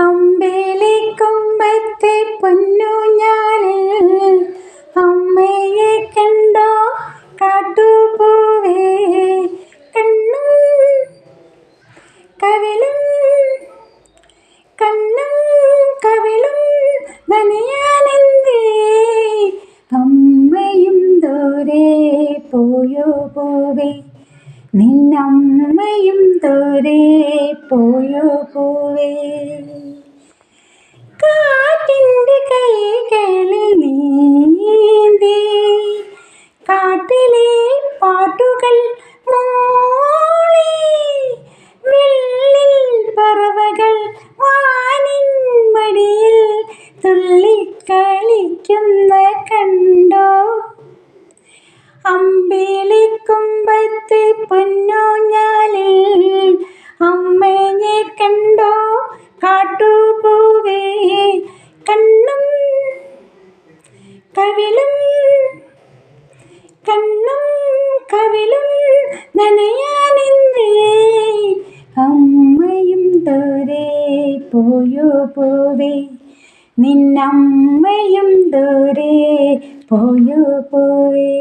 അമ്പേലിക്കൊമ്പത്തെ പൊന്നൂഞ്ഞാലിൽ അമ്മയെ കണ്ടോ കാട്ടുപൂവേ. കണ്ണും കവിളും നനയാനെന്തേ അമ്മയും ദൂരെ പോയോ പൂവേ. നിന്നമ്മയും ദൂരെ പോയോ പൂവേ. കാറ്റിൻ്റെ കൈകളിൽ നീന്തി കാട്ടിലെ പാട്ടുകൾ മൂളി. വെള്ളിൽ പറവകൾ വാനിൻ മടിയിൽ തുള്ളിക്കളിക്കുന്ന കണ്ടോ. അമ്പേലിക്കൊമ്പത്തെ പൊന്നൂഞ്ഞാലിൽ അമ്മയെ കണ്ടോ കാട്ടുപൂവേ. കണ്ണും കവിളും നനയാനെന്തേ അമ്മയും ദൂരെ പോയോ പൂവേ. നിന്നമ്മയും ദൂരെ പോയോ പൂവേ.